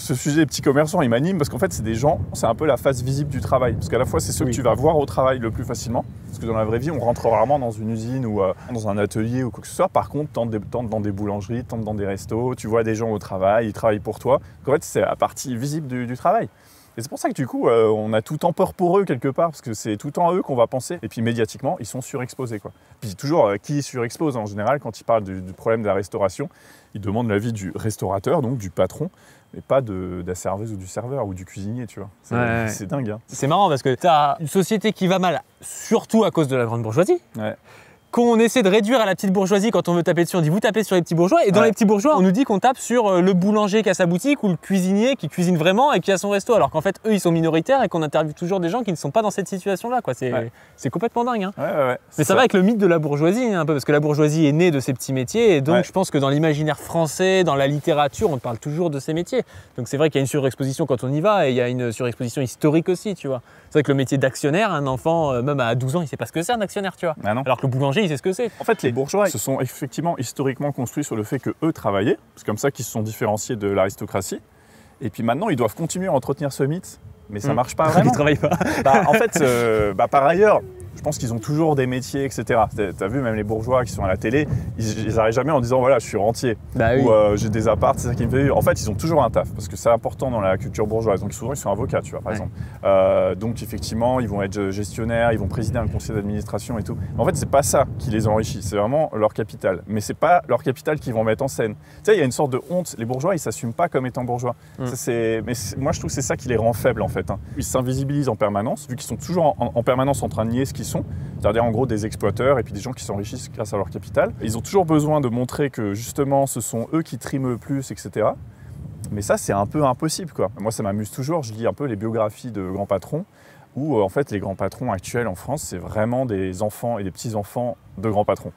Ce sujet des petits commerçants, il m'anime parce qu'en fait, c'est des gens, c'est un peu la face visible du travail. Parce qu'à la fois, c'est ceux que tu vas voir au travail le plus facilement. Parce que dans la vraie vie, on rentre rarement dans une usine ou dans un atelier ou quoi que ce soit. Par contre, t'entres dans des boulangeries, t'entres dans des restos, tu vois des gens au travail, ils travaillent pour toi. Donc, en fait, c'est la partie visible du travail. Et c'est pour ça que du coup, on a tout le temps peur pour eux quelque part, parce que c'est tout le temps à eux qu'on va penser. Et puis médiatiquement, ils sont surexposés, quoi. Puis toujours, qui surexpose en général quand ils parlent du problème de la restauration, ils demandent l'avis du restaurateur, donc du patron, mais pas de la serveuse ou du serveur ou du cuisinier, tu vois. C'est dingue. Hein. C'est marrant parce que tu as une société qui va mal, surtout à cause de la grande bourgeoisie. Ouais. Qu'on essaie de réduire à la petite bourgeoisie quand on veut taper dessus, on dit vous tapez sur les petits bourgeois, et dans les petits bourgeois, on nous dit qu'on tape sur le boulanger qui a sa boutique ou le cuisinier qui cuisine vraiment et qui a son resto, alors qu'en fait, eux, ils sont minoritaires et qu'on interviewe toujours des gens qui ne sont pas dans cette situation-là. C'est complètement dingue. Hein. Mais ça va avec le mythe de la bourgeoisie, un peu, parce que la bourgeoisie est née de ces petits métiers, et donc je pense que dans l'imaginaire français, dans la littérature, on parle toujours de ces métiers. Donc c'est vrai qu'il y a une surexposition quand on y va, et il y a une surexposition historique aussi, tu vois. C'est vrai que le métier d'actionnaire, un enfant, même à 12 ans, il ne sait pas ce que c'est un actionnaire, tu vois. Ah non. Alors que le boulanger, il sait ce que c'est. En fait, les bourgeois se sont effectivement historiquement construits sur le fait qu'eux travaillaient. C'est comme ça qu'ils se sont différenciés de l'aristocratie. Et puis maintenant, ils doivent continuer à entretenir ce mythe. Mais ça ne marche pas vraiment. Ils ne travaillent pas. En fait, par ailleurs, je pense qu'ils ont toujours des métiers, etc. Tu as vu, même les bourgeois qui sont à la télé, ils n'arrivent jamais en disant voilà, je suis rentier. Ou j'ai des apparts, c'est ça qui me fait vivre. En fait, ils ont toujours un taf, parce que c'est important dans la culture bourgeoise. Donc souvent, ils sont avocats, tu vois, par exemple. Donc effectivement, ils vont être gestionnaires, ils vont présider un conseil d'administration et tout. Mais en fait, c'est pas ça qui les enrichit, c'est vraiment leur capital. Mais c'est pas leur capital qu'ils vont mettre en scène. Tu sais, il y a une sorte de honte. Les bourgeois, ils s'assument pas comme étant bourgeois. Mais moi, je trouve que c'est ça qui les rend faibles, en fait. Hein. Ils s'invisibilisent en permanence, vu qu'ils sont toujours en permanence en train de nier ce qu'ils sont. C'est-à-dire en gros des exploiteurs et puis des gens qui s'enrichissent grâce à leur capital. Ils ont toujours besoin de montrer que justement ce sont eux qui triment le plus, etc. Mais ça, c'est un peu impossible, quoi. Moi, ça m'amuse toujours. Je lis un peu les biographies de grands patrons où en fait les grands patrons actuels en France, c'est vraiment des enfants et des petits-enfants de grands patrons.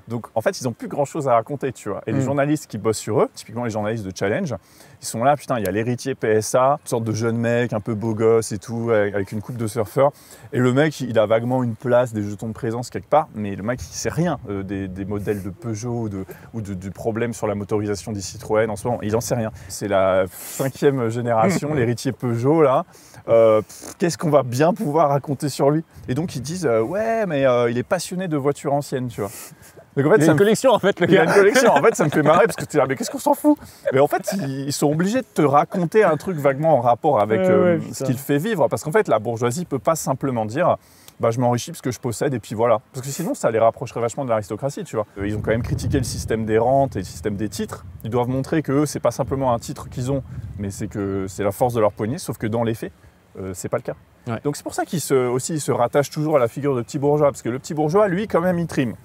Donc en fait, ils n'ont plus grand-chose à raconter, tu vois. Et les journalistes qui bossent sur eux, typiquement les journalistes de Challenge, ils sont là, putain, il y a l'héritier PSA, une sorte de jeune mec un peu beau gosse et tout, avec une coupe de surfeur. Et le mec, il a vaguement une place, des jetons de présence quelque part, mais le mec, il sait rien des modèles de Peugeot ou du problème sur la motorisation des Citroën en ce moment. Il n'en sait rien. C'est la 5e génération, l'héritier Peugeot, là. Qu'est-ce qu'on va bien pouvoir raconter sur lui? Et donc, ils disent, ouais, mais il est passionné de voitures anciennes, tu vois. Donc en fait, il a une collection en fait, le gars. Il a une collection. En fait, ça me fait marrer parce que tu dis, mais qu'est-ce qu'on s'en fout? Mais en fait, ils sont obligés de te raconter un truc vaguement en rapport avec ce qu'il fait vivre. Parce qu'en fait, la bourgeoisie ne peut pas simplement dire bah, je m'enrichis parce que je possède et puis voilà. Parce que sinon, ça les rapprocherait vachement de l'aristocratie, tu vois. Ils ont quand même critiqué le système des rentes et le système des titres. Ils doivent montrer que eux, c'est pas simplement un titre qu'ils ont, mais c'est que c'est la force de leur poignée, sauf que dans les faits, c'est pas le cas. Donc c'est pour ça qu'ils se rattachent toujours à la figure de petit bourgeois, parce que le petit bourgeois, lui, quand même, il trime.